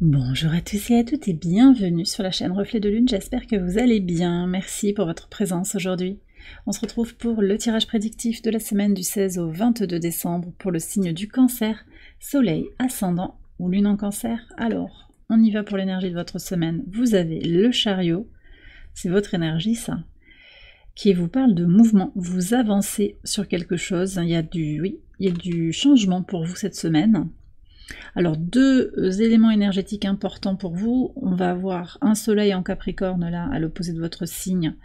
Bonjour à tous et à toutes et bienvenue sur la chaîne Reflet de Lune, j'espère que vous allez bien, merci pour votre présence aujourd'hui. On se retrouve pour le tirage prédictif de la semaine du 16 au 22 décembre pour le signe du Cancer, Soleil, Ascendant ou Lune en Cancer. Alors, on y va pour l'énergie de votre semaine. Vous avez le Chariot, c'est votre énergie ça, qui vous parle de mouvement, vous avancez sur quelque chose, il y a du changement pour vous cette semaine. Alors, deux éléments énergétiques importants pour vous. On va avoir un soleil en Capricorne, là, à l'opposé de votre signe,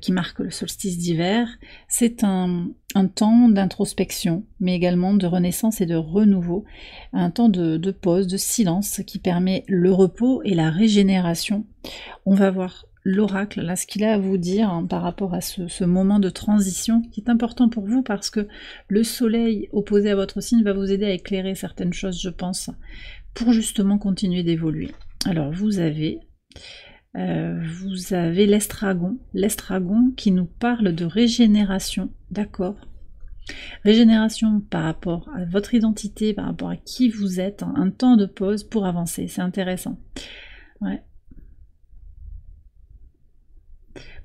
qui marque le solstice d'hiver. C'est un temps d'introspection, mais également de renaissance et de renouveau. Un temps de pause, de silence, qui permet le repos et la régénération. On va voir l'oracle, là, ce qu'il a à vous dire hein, par rapport à ce moment de transition qui est important pour vous parce que le soleil opposé à votre signe va vous aider à éclairer certaines choses, je pense, pour justement continuer d'évoluer. Alors, vous avez l'estragon qui nous parle de régénération, d'accord ? Régénération par rapport à votre identité, par rapport à qui vous êtes, hein, un temps de pause pour avancer, c'est intéressant. Ouais.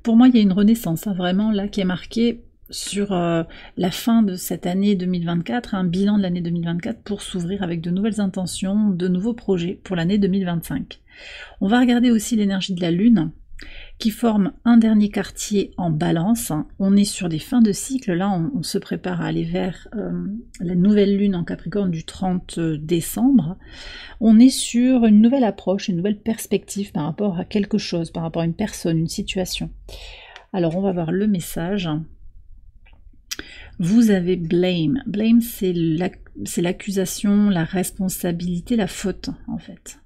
Pour moi, il y a une renaissance, hein, vraiment, là, qui est marquée sur la fin de cette année 2024, un bilan de l'année 2024 pour s'ouvrir avec de nouvelles intentions, de nouveaux projets pour l'année 2025. On va regarder aussi l'énergie de la Lune, qui forme un dernier quartier en Balance. On est sur des fins de cycle, là, on se prépare à aller vers la nouvelle Lune en Capricorne du 30 décembre. On est sur une nouvelle approche, une nouvelle perspective par rapport à quelque chose, par rapport à une personne, une situation. Alors, on va voir le message. Vous avez blame. Blame, c'est l'accusation, la responsabilité, la faute, en fait.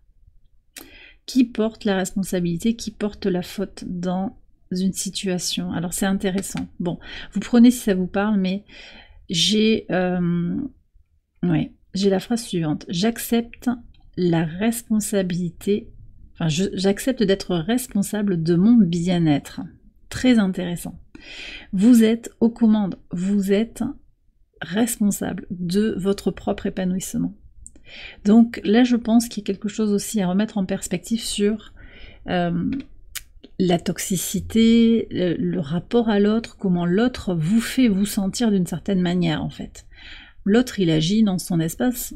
Qui porte la responsabilité, qui porte la faute dans une situation? Alors, c'est intéressant. Bon, vous prenez si ça vous parle, mais j'ai la phrase suivante. J'accepte la responsabilité, j'accepte d'être responsable de mon bien-être. Très intéressant. Vous êtes aux commandes, vous êtes responsable de votre propre épanouissement. Donc là, je pense qu'il y a quelque chose aussi à remettre en perspective sur la toxicité, le rapport à l'autre, comment l'autre vous fait vous sentir d'une certaine manière, en fait. L'autre, il agit dans son espace.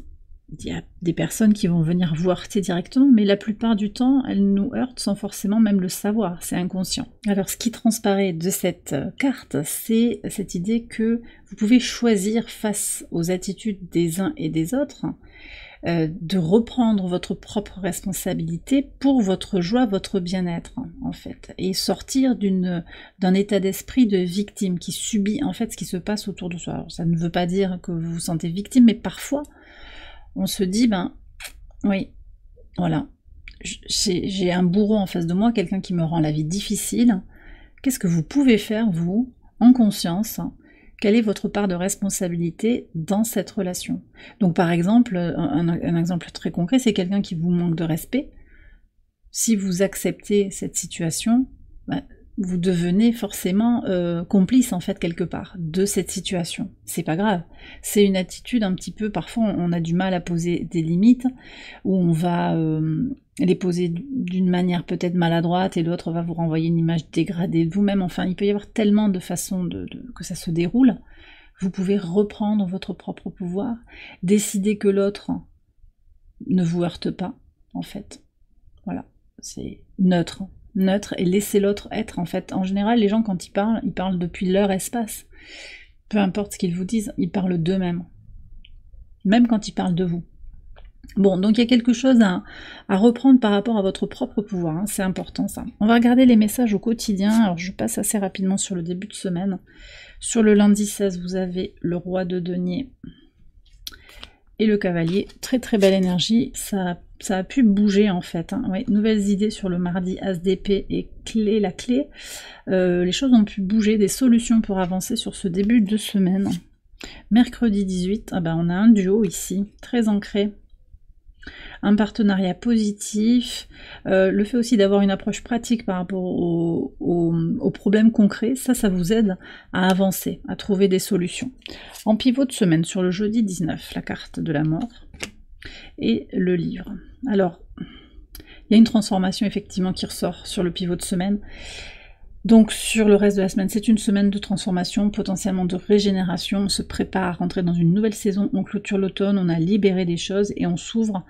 Il y a des personnes qui vont venir vous heurter directement, mais la plupart du temps, elles nous heurtent sans forcément même le savoir, c'est inconscient. Alors ce qui transparaît de cette carte, c'est cette idée que vous pouvez choisir face aux attitudes des uns et des autres, de reprendre votre propre responsabilité pour votre joie, votre bien-être, en fait, et sortir d'un état d'esprit de victime qui subit en fait ce qui se passe autour de soi. Alors, ça ne veut pas dire que vous vous sentez victime, mais parfois, on se dit, oui, voilà, j'ai un bourreau en face de moi, quelqu'un qui me rend la vie difficile. Qu'est-ce que vous pouvez faire, vous, en conscience? Quelle est votre part de responsabilité dans cette relation? Donc par exemple, un exemple très concret, c'est quelqu'un qui vous manque de respect. Si vous acceptez cette situation, vous devenez forcément complice en fait quelque part de cette situation. C'est pas grave. C'est une attitude un petit peu, parfois on a du mal à poser des limites, où on va les poser d'une manière peut-être maladroite et l'autre va vous renvoyer une image dégradée de vous-même. Enfin, il peut y avoir tellement de façons que ça se déroule. Vous pouvez reprendre votre propre pouvoir, décider que l'autre ne vous heurte pas, en fait. Voilà, c'est neutre et laisser l'autre être, en fait. En général, les gens, quand ils parlent depuis leur espace. Peu importe ce qu'ils vous disent, ils parlent d'eux-mêmes. Même quand ils parlent de vous. Bon, donc il y a quelque chose à reprendre par rapport à votre propre pouvoir, hein, c'est important ça. On va regarder les messages au quotidien, alors je passe assez rapidement sur le début de semaine. Sur le lundi 16, vous avez le roi de denier et le cavalier, très très belle énergie, ça a pu bouger en fait. Hein. Oui, nouvelles idées sur le mardi, as d'épée et la clé. Les choses ont pu bouger, des solutions pour avancer sur ce début de semaine. Mercredi 18, on a un duo ici, très ancré. Un partenariat positif, le fait aussi d'avoir une approche pratique par rapport aux problèmes concrets, ça vous aide à avancer, à trouver des solutions. En pivot de semaine, sur le jeudi 19, la carte de la mort et le livre. Alors, y a une transformation effectivement qui ressort sur le pivot de semaine. Donc sur le reste de la semaine, c'est une semaine de transformation, potentiellement de régénération. On se prépare à rentrer dans une nouvelle saison, on clôture l'automne, on a libéré des choses et on s'ouvre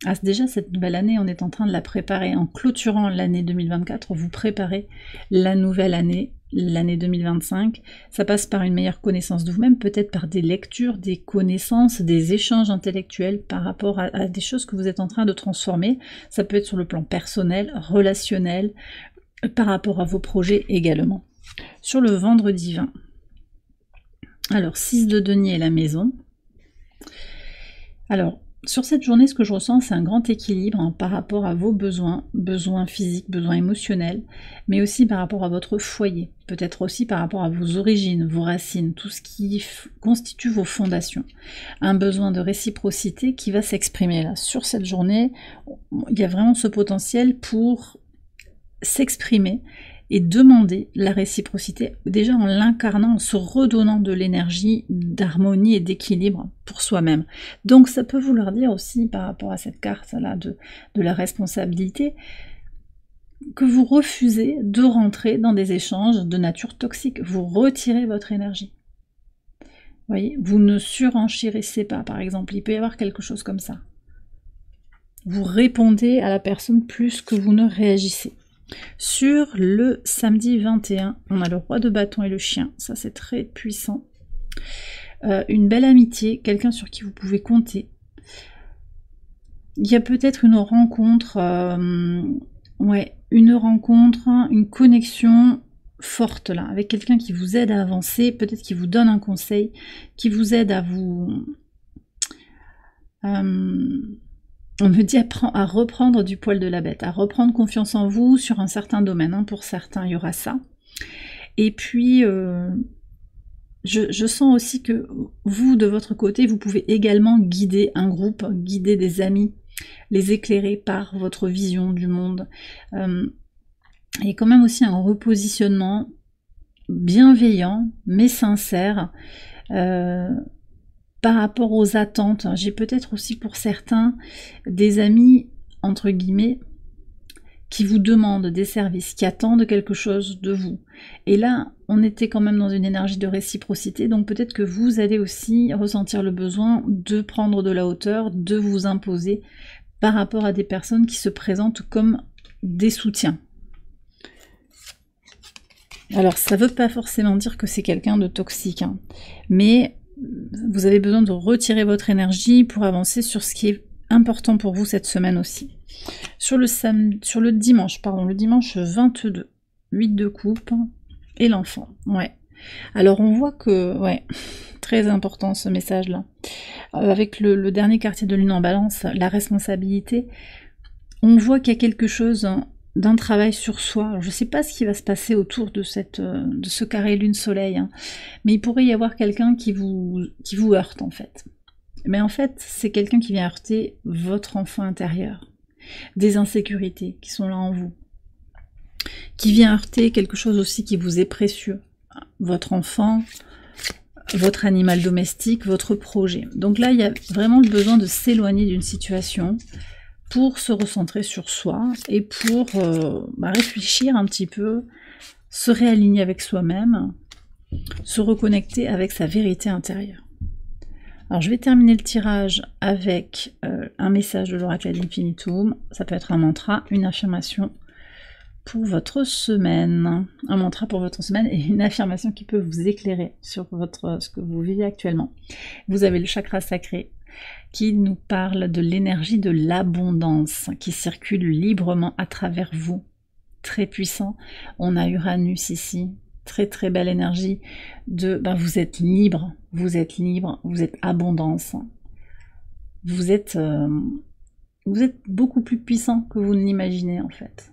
à déjà cette nouvelle année. On est en train de la préparer. En clôturant l'année 2024, vous préparez la nouvelle année, l'année 2025. Ça passe par une meilleure connaissance de vous-même, peut-être par des lectures, des connaissances, des échanges intellectuels par rapport à des choses que vous êtes en train de transformer. Ça peut être sur le plan personnel, relationnel, par rapport à vos projets également. Sur le vendredi 20, alors 6 de denier et la maison. Alors, sur cette journée, ce que je ressens, c'est un grand équilibre hein, par rapport à vos besoins, besoins physiques, besoins émotionnels, mais aussi par rapport à votre foyer, peut-être aussi par rapport à vos origines, vos racines, tout ce qui constitue vos fondations. Un besoin de réciprocité qui va s'exprimer là. Sur cette journée, il y a vraiment ce potentiel pour s'exprimer et demander la réciprocité, déjà en l'incarnant, en se redonnant de l'énergie, d'harmonie et d'équilibre pour soi-même. Donc ça peut vouloir dire aussi, par rapport à cette carte-là de la responsabilité, que vous refusez de rentrer dans des échanges de nature toxique. Vous retirez votre énergie. Vous voyez, vous ne surenchérissez pas, par exemple. Il peut y avoir quelque chose comme ça. Vous répondez à la personne plus que vous ne réagissez. Sur le samedi 21, on a le roi de bâton et le chien, ça c'est très puissant. Une belle amitié, quelqu'un sur qui vous pouvez compter. Il y a peut-être une rencontre, une connexion forte là, avec quelqu'un qui vous aide à avancer, peut-être qui vous donne un conseil, qui vous aide à vous... on me dit à reprendre du poil de la bête, à reprendre confiance en vous sur un certain domaine. Hein. Pour certains, il y aura ça. Et puis, je sens aussi que vous, de votre côté, vous pouvez également guider un groupe, guider des amis, les éclairer par votre vision du monde. Il y a quand même aussi un repositionnement bienveillant, mais sincère, par rapport aux attentes. J'ai peut-être aussi pour certains des amis, entre guillemets, qui vous demandent des services, qui attendent quelque chose de vous. Et là, on était quand même dans une énergie de réciprocité, donc peut-être que vous allez aussi ressentir le besoin de prendre de la hauteur, de vous imposer par rapport à des personnes qui se présentent comme des soutiens. Alors, ça ne veut pas forcément dire que c'est quelqu'un de toxique, hein, mais vous avez besoin de retirer votre énergie pour avancer sur ce qui est important pour vous cette semaine aussi. Sur le dimanche 22, 8 de coupe et l'enfant. Ouais. Alors on voit que, ouais, très important ce message-là. Avec le dernier quartier de lune en balance, la responsabilité, on voit qu'il y a quelque chose d'un travail sur soi. Alors, je ne sais pas ce qui va se passer autour de ce carré lune-soleil, hein, mais il pourrait y avoir quelqu'un qui vous heurte en fait. Mais en fait, c'est quelqu'un qui vient heurter votre enfant intérieur, des insécurités qui sont là en vous, qui vient heurter quelque chose aussi qui vous est précieux, votre enfant, votre animal domestique, votre projet. Donc là, il y a vraiment le besoin de s'éloigner d'une situation pour se recentrer sur soi et pour réfléchir un petit peu, se réaligner avec soi-même, se reconnecter avec sa vérité intérieure. Alors je vais terminer le tirage avec un message de l'oracle ad infinitum. Ça peut être un mantra, une affirmation pour votre semaine. Un mantra pour votre semaine et une affirmation qui peut vous éclairer sur ce que vous vivez actuellement. Vous avez le chakra sacré qui nous parle de l'énergie de l'abondance qui circule librement à travers vous. Très puissant. On a Uranus ici. Très très belle énergie de vous êtes libre, vous êtes abondance. Vous êtes beaucoup plus puissant que vous ne l'imaginez en fait.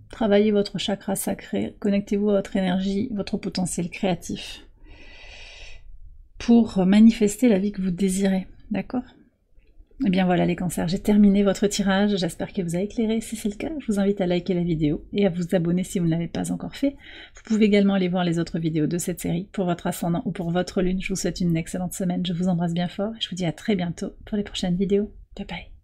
Travaillez votre chakra sacré, connectez-vous à votre énergie, votre potentiel créatif pour manifester la vie que vous désirez, d'accord ? Et bien voilà les cancers, j'ai terminé votre tirage, j'espère que vous a éclairé. Si c'est le cas, je vous invite à liker la vidéo et à vous abonner si vous ne l'avez pas encore fait. Vous pouvez également aller voir les autres vidéos de cette série pour votre ascendant ou pour votre lune. Je vous souhaite une excellente semaine, je vous embrasse bien fort et je vous dis à très bientôt pour les prochaines vidéos. Bye bye.